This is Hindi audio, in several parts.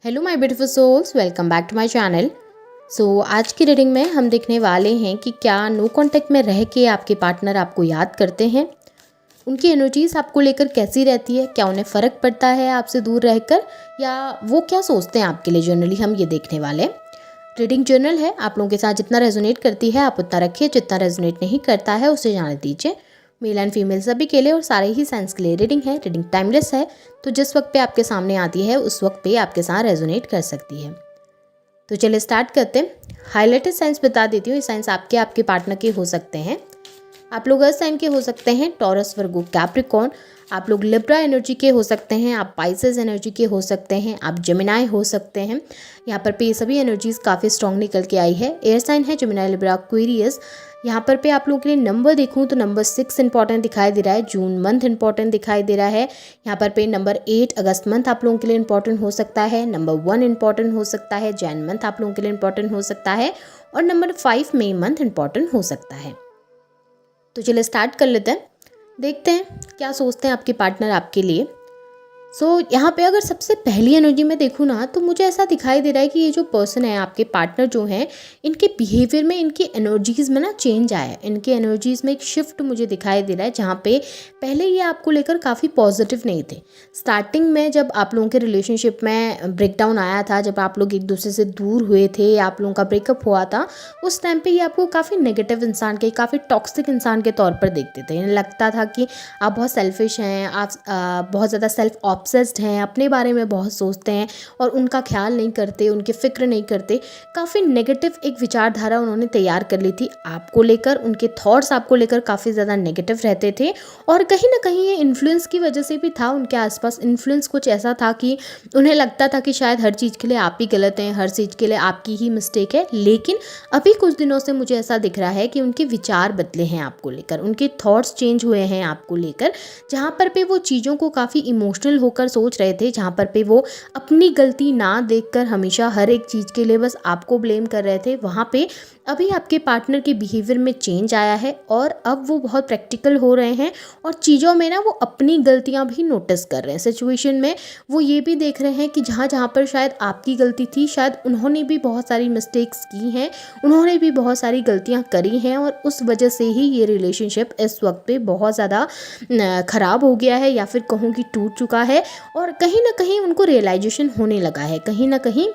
Hello my beautiful souls, welcome back to my channel. आज की रीडिंग में हम देखने वाले हैं कि क्या नो कांटेक्ट में रह के आपके पार्टनर आपको याद करते हैं, उनकी एनर्जीज आपको लेकर कैसी रहती है, क्या उन्हें फ़र्क पड़ता है आपसे दूर रहकर, या वो क्या सोचते हैं आपके लिए। जनरली हम ये देखने वाले हैं। रीडिंग जर्नल है, आप लोगों के साथ जितना रेजोनेट करती है आप उतना रखिए, जितना रेजोनेट नहीं करता है उसे जाने दीजिए। मेल एंड फीमेल सभी के लिए और सारे ही साइंस के लिए रीडिंग है। रीडिंग टाइमलेस है, तो जिस वक्त पे आपके सामने आती है उस वक्त पे आपके साथ रेजोनेट कर सकती है। तो चलिए स्टार्ट करते हैं। हाईलाइटेड साइंस बता देती हूँ। ये साइंस आपके पार्टनर के हो सकते हैं। आप लोग अर्थ साइन के हो सकते हैं, टॉरस, वर्गो, कैप्रिकॉर्न। आप लोग लिब्रा एनर्जी के हो सकते हैं, आप पाइसेस एनर्जी के हो सकते हैं, आप जेमिनाई हो सकते हैं। यहाँ पर पे ये सभी एनर्जीज काफ़ी स्ट्रॉन्ग निकल के आई है। एयर साइन है जेमिनाई, लिब्रा, एक्वेरियस। यहाँ पर पे आप लोगों के लिए नंबर देखूँ तो नंबर 6 इंपॉर्टेंट दिखाई दे रहा है। जून मंथ इंपॉर्टेंट दिखाई दे रहा है। यहाँ पर पे नंबर 8 अगस्त मंथ आप लोगों के लिए इंपॉर्टेंट हो सकता है। नंबर 1 इंपॉर्टेंट हो सकता है। जैन मंथ आप लोगों के लिए इंपॉर्टेंट हो सकता है। और नंबर 5 मई मंथ इंपॉर्टेंट हो सकता है। तो चलिए स्टार्ट कर लेते हैं, देखते हैं क्या सोचते हैं आपके पार्टनर आपके लिए। यहाँ पे अगर सबसे पहली एनर्जी में देखूँ ना, तो मुझे ऐसा दिखाई दे रहा है कि ये जो पर्सन है, आपके पार्टनर जो हैं, इनके बिहेवियर में, इनकी एनर्जीज़ में ना चेंज आया है। इनकी एनर्जीज़ में एक शिफ्ट मुझे दिखाई दे रहा है, जहाँ पे पहले ये आपको लेकर काफ़ी पॉजिटिव नहीं थे। स्टार्टिंग में जब आप लोगों के रिलेशनशिप में ब्रेकडाउन आया था, जब आप लोग एक दूसरे से दूर हुए थे, आप लोगों का ब्रेकअप हुआ था, उस टाइम पर ये आपको काफ़ी नेगेटिव इंसान के, काफ़ी टॉक्सिक इंसान के तौर पर देखते थे। इन्हें लगता था कि आप बहुत सेल्फिश हैं, आप बहुत ज़्यादा सेल्फ ऑब्सेस्ड हैं, अपने बारे में बहुत सोचते हैं और उनका ख्याल नहीं करते, उनकी फ़िक्र नहीं करते। काफ़ी नेगेटिव एक विचारधारा उन्होंने तैयार कर ली थी आपको लेकर। उनके थॉट्स आपको लेकर काफ़ी ज़्यादा नेगेटिव रहते थे और कहीं ना कहीं ये इन्फ्लुएंस की वजह से भी था। उनके आसपास इन्फ्लुएंस कुछ ऐसा था कि उन्हें लगता था कि शायद हर चीज़ के लिए आप ही गलत हैं, हर चीज़ के लिए आपकी ही मिस्टेक है। लेकिन अभी कुछ दिनों से मुझे ऐसा दिख रहा है कि उनके विचार बदले हैं आपको लेकर, उनके थॉट्स चेंज हुए हैं आपको लेकर। जहाँ पर पे वो चीज़ों को काफ़ी इमोशनल होकर सोच रहे थे, जहाँ पर पे वो अपनी गलती ना देखकर हमेशा हर एक चीज़ के लिए बस आपको ब्लेम कर रहे थे, वहाँ पे अभी आपके पार्टनर के बिहेवियर में चेंज आया है और अब वो बहुत प्रैक्टिकल हो रहे हैं और चीज़ों में ना वो अपनी गलतियाँ भी नोटिस कर रहे हैं। सिचुएशन में वो ये भी देख रहे हैं कि जहाँ जहाँ पर शायद आपकी गलती थी, शायद उन्होंने भी बहुत सारी मिस्टेक्स की हैं, उन्होंने भी बहुत सारी गलतियाँ करी हैं और उस वजह से ही ये रिलेशनशिप इस वक्त पे बहुत ज़्यादा ख़राब हो गया है, या फिर कहूँ कि टूट चुका है। और कहीं ना कहीं उनको रियलाइजेशन होने लगा है, कहीं ना कहीं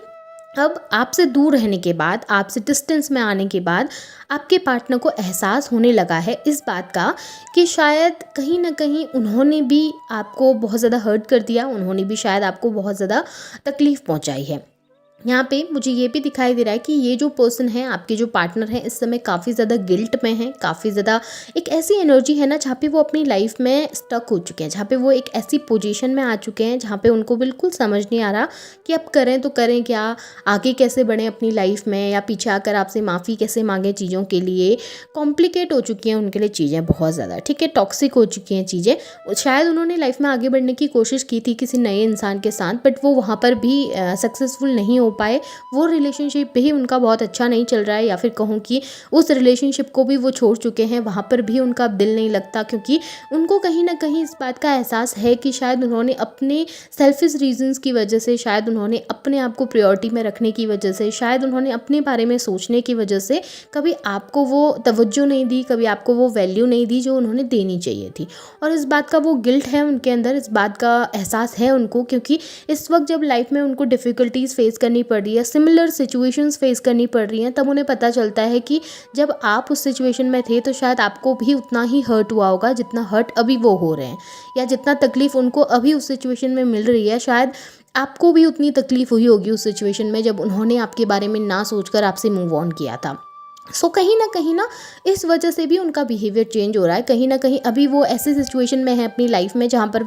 अब आपसे दूर रहने के बाद, आपसे डिस्टेंस में आने के बाद आपके पार्टनर को एहसास होने लगा है इस बात का कि शायद कहीं ना कहीं उन्होंने भी आपको बहुत ज़्यादा हर्ट कर दिया, उन्होंने भी शायद आपको बहुत ज़्यादा तकलीफ़ पहुंचाई है। यहाँ पे मुझे ये भी दिखाई दे रहा है कि ये जो पर्सन है, आपके जो पार्टनर है, इस समय काफ़ी ज़्यादा गिल्ट में है, काफ़ी ज़्यादा एक ऐसी एनर्जी है ना जहाँ पे वो अपनी लाइफ में स्टक हो चुके हैं, जहाँ पे वो एक ऐसी पोजीशन में आ चुके हैं जहाँ पे उनको बिल्कुल समझ नहीं आ रहा कि अब करें तो करें क्या, आगे कैसे बढ़ें अपनी लाइफ में, या पीछे आकर आपसे माफ़ी कैसे मांगें चीज़ों के लिए। कॉम्प्लिकेट हो चुकी हैं उनके लिए चीज़ें बहुत ज़्यादा, ठीक है, टॉक्सिक हो चुकी हैं चीज़ें। शायद उन्होंने लाइफ में आगे बढ़ने की कोशिश की थी किसी नए इंसान के साथ, बट वो वहाँ पर भी सक्सेसफुल नहीं हो पाए। वो रिलेशनशिप भी उनका बहुत अच्छा नहीं चल रहा है, या फिर कहूँ कि उस रिलेशनशिप को भी वो छोड़ चुके हैं, वहाँ पर भी उनका दिल नहीं लगता, क्योंकि उनको कहीं ना कहीं इस बात का एहसास है कि शायद उन्होंने अपने सेल्फिश रीजंस की वजह से, शायद उन्होंने अपने आप को प्रायोरिटी में रखने की वजह से, शायद उन्होंने अपने बारे में सोचने की वजह से कभी आपको वो तवज्जो नहीं दी, कभी आपको वो वैल्यू नहीं दी जो उन्होंने देनी चाहिए थी। और इस बात का वो गिल्ट है उनके अंदर, इस बात का एहसास है उनको, क्योंकि इस वक्त जब लाइफ में उनको डिफ़िकल्टीज़ फेस करनी पड़ रही है, सिमिलर सिचुएशंस फेस करनी पड़ रही हैं, तब उन्हें पता चलता है कि जब आप उस सिचुएशन में थे तो शायद आपको भी उतना ही हर्ट हुआ होगा जितना हर्ट अभी वो हो रहे हैं, या जितना तकलीफ़ उनको अभी उस सिचुएशन में मिल रही है, शायद आपको भी उतनी तकलीफ़ हुई होगी उस सिचुएशन में जब उन्होंने आपके बारे में ना सोचकर आपसे मूव ऑन किया था। कहीं ना इस वजह से भी उनका बिहेवियर चेंज हो रहा है। कहीं ना कहीं अभी वो ऐसे सिचुएशन में है अपनी लाइफ में जहाँ पर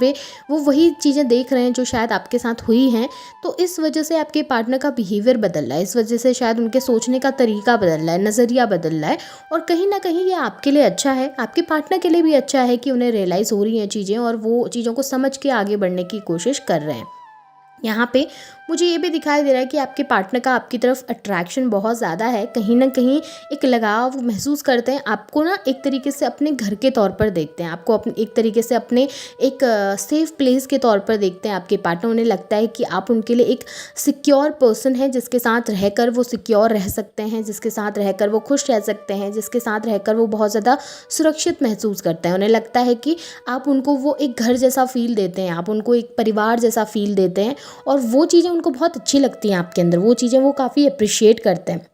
वो वही चीज़ें देख रहे हैं जो शायद आपके साथ हुई हैं, तो इस वजह से आपके पार्टनर का बिहेवियर बदल रहा है, इस वजह से शायद उनके सोचने का तरीका बदल रहा है, नज़रिया बदल रहा है। और कहीं ना कहीं ये आपके लिए अच्छा है, आपके पार्टनर के लिए भी अच्छा है कि उन्हें रियलाइज़ हो रही हैं चीज़ें और वो चीज़ों को समझ के आगे बढ़ने की कोशिश कर रहे हैं। यहाँ पे मुझे ये भी दिखाई दे रहा है कि आपके पार्टनर का आपकी तरफ अट्रैक्शन बहुत ज़्यादा है, कहीं न कहीं एक लगाव महसूस करते हैं, आपको ना एक तरीके से अपने घर के तौर पर देखते हैं, आपको अपने एक तरीके से अपने एक सेफ प्लेस के तौर पर देखते हैं आपके पार्टनर। उन्हें लगता है कि आप उनके लिए एक सिक्योर पर्सन हैं, जिसके साथ रहकर वो सिक्योर रह सकते हैं, जिसके साथ रहकर वो खुश रह सकते हैं, जिसके साथ रहकर वो बहुत ज़्यादा सुरक्षित महसूस करते हैं। उन्हें लगता है कि आप उनको वो एक घर जैसा फ़ील देते हैं, आप उनको एक परिवार जैसा फ़ील देते हैं, और वो चीज़ें उनको बहुत अच्छी लगती हैं आपके अंदर, वो चीज़ें वो काफ़ी अप्रिशिएट करते हैं।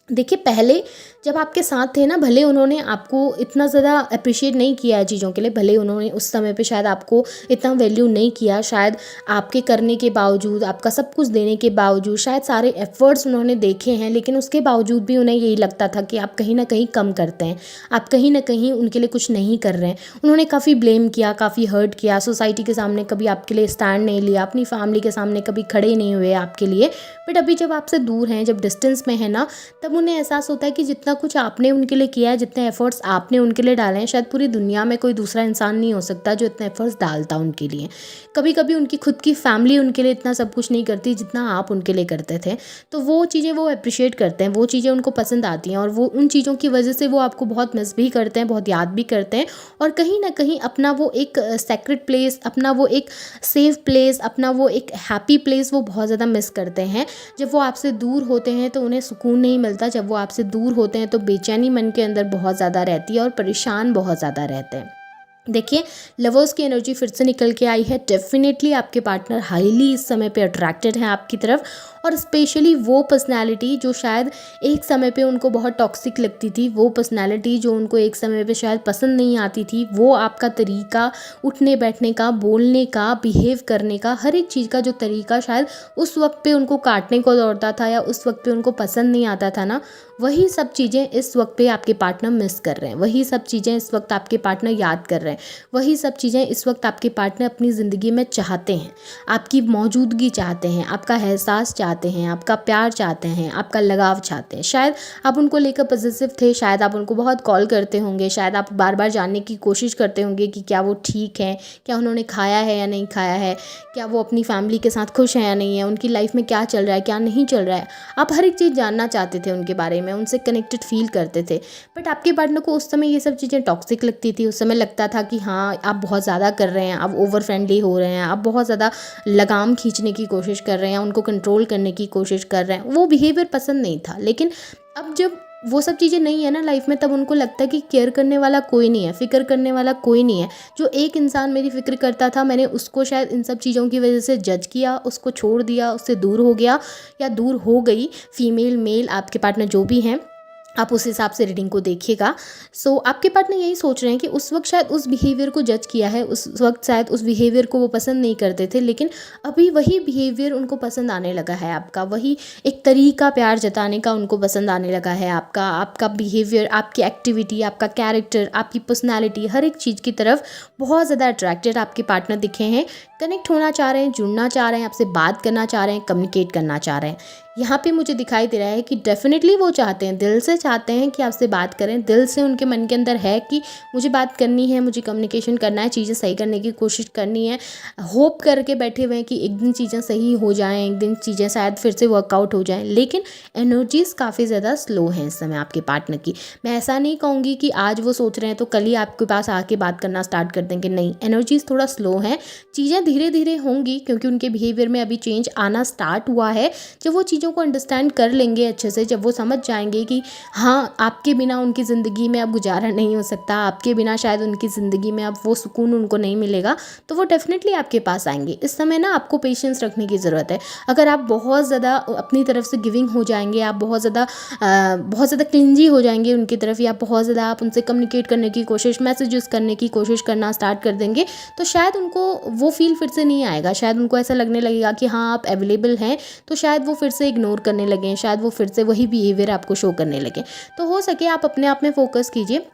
देखिए, पहले जब आपके साथ थे ना, भले उन्होंने आपको इतना ज़्यादा अप्रिशिएट नहीं किया है चीज़ों के लिए, भले उन्होंने उस समय पे शायद आपको इतना वैल्यू नहीं किया, शायद आपके करने के बावजूद, आपका सब कुछ देने के बावजूद, शायद सारे एफ़र्ट्स उन्होंने देखे हैं, लेकिन उसके बावजूद भी उन्हें यही लगता था कि आप कहीं न कहीं कम करते हैं, आप कहीं न कहीं उनके लिए कुछ नहीं कर रहे हैं। उन्होंने काफ़ी ब्लेम किया, काफ़ी हर्ट किया, सोसाइटी के सामने कभी आपके लिए स्टैंड नहीं लिया, अपनी फैमिली के सामने कभी खड़े नहीं हुए आपके लिए। बट अभी जब आपसे दूर हैं, जब डिस्टेंस में है ना, तब उन्हें एहसास होता है कि जितना कुछ आपने उनके लिए किया है, जितने एफर्ट्स आपने उनके लिए डाले हैं, शायद पूरी दुनिया में कोई दूसरा इंसान नहीं हो सकता जो इतने एफर्ट्स डालता उनके लिए। कभी कभी उनकी खुद की फैमिली उनके लिए इतना सब कुछ नहीं करती जितना आप उनके लिए करते थे। तो वो चीज़ें वो अप्रिशिएट करते हैं, वो चीज़ें उनको पसंद आती हैं, और वो उन चीज़ों की वजह से वो आपको बहुत मिस भी करते हैं, बहुत याद भी करते हैं, और कहीं ना कहीं अपना वो एक सेक्रेट प्लेस, अपना वो एक सेफ प्लेस, अपना वो एक हैप्पी प्लेस वो बहुत ज़्यादा मिस करते हैं। जब वो आपसे दूर होते हैं तो उन्हें सुकून नहीं मिलता, जब वो आपसे दूर होते हैं तो बेचैनी मन के अंदर बहुत ज़्यादा रहती है और परेशान बहुत ज़्यादा रहते हैं। देखिए, लवर्स की एनर्जी फिर से निकल के आई है। डेफिनेटली आपके पार्टनर हाईली इस समय पे अट्रैक्टेड हैं आपकी तरफ, और स्पेशली वो पर्सनालिटी जो शायद एक समय पे उनको बहुत टॉक्सिक लगती थी, वो पर्सनालिटी जो उनको एक समय पे शायद पसंद नहीं आती थी, वो आपका तरीका उठने बैठने का, बोलने का, बिहेव करने का, हर एक चीज़ का जो तरीका शायद उस वक्त पे उनको काटने को दौड़ता था या उस वक्त पे उनको पसंद नहीं आता था ना, वही सब चीज़ें इस वक्त पे आपके पार्टनर मिस कर रहे हैं, वही सब चीज़ें इस वक्त आपके पार्टनर याद कर रहे हैं, वही सब चीज़ें इस वक्त आपके पार्टनर अपनी ज़िंदगी में चाहते हैं। आपकी मौजूदगी चाहते हैं, आपका एहसास चाहते हैं, आपका प्यार चाहते हैं, आपका लगाव चाहते हैं। शायद आप उनको लेकर पॉजिटिव थे, शायद आप उनको बहुत कॉल करते होंगे, शायद आप बार बार जानने की कोशिश करते होंगे कि क्या वो ठीक है, क्या उन्होंने खाया है या नहीं खाया है, क्या वो अपनी फैमिली के साथ खुश हैं या नहीं है, उनकी लाइफ में क्या चल रहा है, क्या नहीं चल रहा है। आप हर एक चीज़ जानना चाहते थे उनके बारे में, उनसे कनेक्टेड फील करते थे। बट आपके पार्टनर को उस समय ये सब चीज़ें टॉक्सिक लगती थी। उस समय लगता था कि हाँ, आप बहुत ज़्यादा कर रहे हैं, आप ओवर फ्रेंडली हो रहे हैं, आप बहुत ज़्यादा लगाम खींचने की कोशिश कर रहे हैं, उनको कंट्रोल करने की कोशिश कर रहे हैं। वो बिहेवियर पसंद नहीं था। लेकिन अब जब वो सब चीज़ें नहीं है ना लाइफ में, तब उनको लगता है कि केयर करने वाला कोई नहीं है, फ़िक्र करने वाला कोई नहीं है। जो एक इंसान मेरी फ़िक्र करता था, मैंने उसको शायद इन सब चीज़ों की वजह से जज किया, उसको छोड़ दिया, उससे दूर हो गया या दूर हो गई। फीमेल मेल आपके पार्टनर जो भी हैं, आप उस हिसाब से रीडिंग को देखिएगा। सो आपके पार्टनर यही सोच रहे हैं कि उस वक्त शायद उस बिहेवियर को जज किया है, उस वक्त शायद उस बिहेवियर को वो पसंद नहीं करते थे, लेकिन अभी वही बिहेवियर उनको पसंद आने लगा है आपका, वही एक तरीका प्यार जताने का उनको पसंद आने लगा है आपका। आपका बिहेवियर, आपकी एक्टिविटी, आपका कैरेक्टर, आपकी पर्सनैलिटी, हर एक चीज़ की तरफ बहुत ज़्यादा अट्रैक्टेड आपके पार्टनर दिखे हैं। कनेक्ट होना चाह रहे हैं, जुड़ना चाह रहे हैं, आपसे बात करना चाह रहे हैं, कम्युनिकेट करना चाह रहे हैं। यहाँ पे मुझे दिखाई दे रहा है कि डेफिनेटली वो चाहते हैं, दिल से चाहते हैं कि आपसे बात करें, दिल से उनके मन के अंदर है कि मुझे बात करनी है, मुझे कम्युनिकेशन करना है, चीज़ें सही करने की कोशिश करनी है। होप करके बैठे हुए हैं कि एक दिन चीज़ें सही हो जाएं, एक दिन चीज़ें शायद फिर से वर्कआउट हो जाएं। लेकिन एनर्जीज़ काफ़ी ज़्यादा स्लो हैं इस समय आपके पार्टनर की। मैं ऐसा नहीं कहूँगी कि आज वो सोच रहे हैं तो कल ही आपके पास आके बात करना स्टार्ट कर देंगे, नहीं। एनर्जीज़ थोड़ा स्लो हैं, चीज़ें धीरे धीरे होंगी क्योंकि उनके बिहेवियर में अभी चेंज आना स्टार्ट हुआ है। जब वो चीज़ों को अंडरस्टैंड कर लेंगे अच्छे से, जब वो समझ जाएंगे कि हाँ, आपके बिना उनकी ज़िंदगी में अब गुजारा नहीं हो सकता, आपके बिना शायद उनकी ज़िंदगी में अब वो सुकून उनको नहीं मिलेगा, तो वो डेफिनेटली आपके पास आएंगे। इस समय ना आपको पेशेंस रखने की ज़रूरत है। अगर आप बहुत ज़्यादा अपनी तरफ से गिविंग हो जाएंगे, आप बहुत ज़्यादा क्लिंजी हो जाएंगे उनकी तरफ, या बहुत ज़्यादा आप उनसे कम्युनिकेट करने की कोशिश, मैसेजेस करने की कोशिश करना स्टार्ट कर देंगे, तो शायद उनको वो फील फिर से नहीं आएगा। शायद उनको ऐसा लगने लगेगा कि हाँ, आप अवेलेबल हैं, तो शायद वो फिर से इग्नोर करने लगें, शायद वो फिर से वही बिहेवियर आपको शो करने लगे। तो हो सके आप अपने आप में फोकस कीजिए,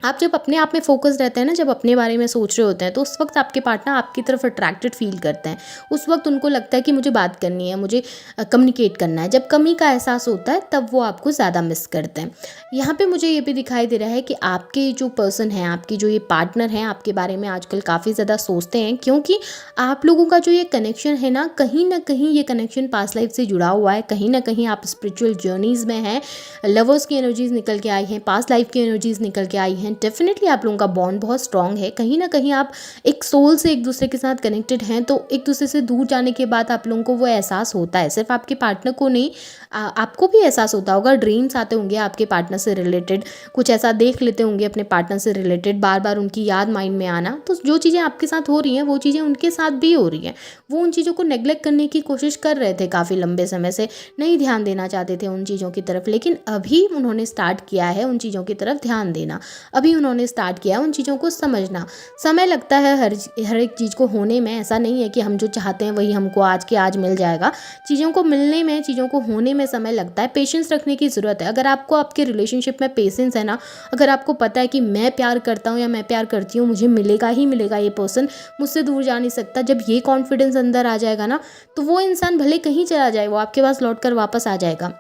आप जब अपने आप में फ़ोकस रहते हैं ना, जब अपने बारे में सोच रहे होते हैं, तो उस वक्त आपके पार्टनर आपकी तरफ अट्रैक्टेड फील करते हैं। उस वक्त उनको लगता है कि मुझे बात करनी है, मुझे कम्युनिकेट करना है। जब कमी का एहसास होता है तब वो आपको ज़्यादा मिस करते हैं। यहाँ पे मुझे ये भी दिखाई दे रहा है कि आपके जो पर्सन हैं, आपकी जो ये पार्टनर हैं, आपके बारे में आजकल काफ़ी ज़्यादा सोचते हैं, क्योंकि आप लोगों का जो ये कनेक्शन है ना कहीं ये कनेक्शन पास्ट लाइफ से जुड़ा हुआ है। कहीं ना कहीं आप स्पिरिचुअल जर्नीज़ में हैं, लवर्स की एनर्जीज़ निकल के आई हैं, पास्ट लाइफ की एनर्जीज़ निकल के आई हैं। डेफिनेटली आप लोगों का बॉन्ड बहुत स्ट्रॉन्ग है। कहीं ना कहीं आप एक सोल से एक दूसरे के साथ कनेक्टेड हैं। तो एक दूसरे से दूर जाने के बाद आप लोगों को वो एहसास होता है, सिर्फ आपके पार्टनर को नहीं, आपको भी एहसास होता होगा। ड्रीम्स आते होंगे आपके पार्टनर से रिलेटेड, कुछ ऐसा देख लेते होंगे अपने पार्टनर से रिलेटेड, बार बार उनकी याद माइंड में आना। तो जो चीज़ें आपके साथ हो रही हैं वो चीज़ें उनके साथ भी हो रही हैं। वो उन चीज़ों को नेग्लेक्ट करने की कोशिश कर रहे थे काफ़ी लंबे समय से, नहीं ध्यान देना चाहते थे उन चीज़ों की तरफ, लेकिन अभी उन्होंने स्टार्ट किया है उन चीज़ों की तरफ ध्यान देना। अभी उन्होंने स्टार्ट किया है उन चीज़ों को समझना। समय लगता है हर एक चीज़ को होने में। ऐसा नहीं है कि हम जो चाहते हैं वही हमको आज के आज मिल जाएगा। चीज़ों को मिलने में, चीज़ों को होने में समय लगता है। पेशेंस रखने की ज़रूरत है। अगर आपको आपके रिलेशनशिप में पेशेंस है ना, अगर आपको पता है कि मैं प्यार करता हूँ या मैं प्यार करती हूँ, मुझे मिलेगा ही मिलेगा, ये पर्सन मुझसे दूर जा नहीं सकता, जब ये कॉन्फिडेंस अंदर आ जाएगा ना, तो वो इंसान भले कहीं चला जाए, वो आपके पास लौट कर वापस आ जाएगा।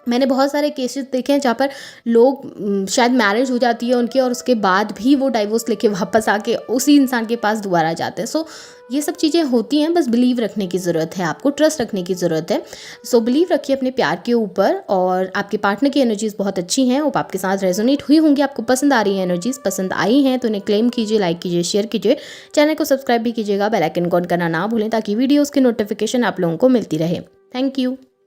मैंने बहुत सारे केसेस देखे हैं जहाँ पर लोग शायद मैरिज हो जाती है उनकी और उसके बाद भी वो डाइवोर्स लेके वापस आके उसी इंसान के पास दोबारा जाते हैं। सो ये सब चीज़ें होती हैं, बस बिलीव रखने की ज़रूरत है, आपको ट्रस्ट रखने की ज़रूरत है। सो बिलीव रखिए अपने प्यार के ऊपर। और आपके पार्टनर की एनर्जीज़ बहुत अच्छी हैं, वो आपके साथ रेजोनेट हुई होंगी, आपको पसंद आ रही है एनर्जीज़, पसंद आई हैं तो उन्हें क्लेम कीजिए, लाइक कीजिए, शेयर कीजिए, चैनल को सब्सक्राइब भी कीजिएगा, बेल आइकन ऑन करना ना भूलें ताकि वीडियोज़ की नोटिफिकेशन आप लोगों को मिलती रहे। Thank you.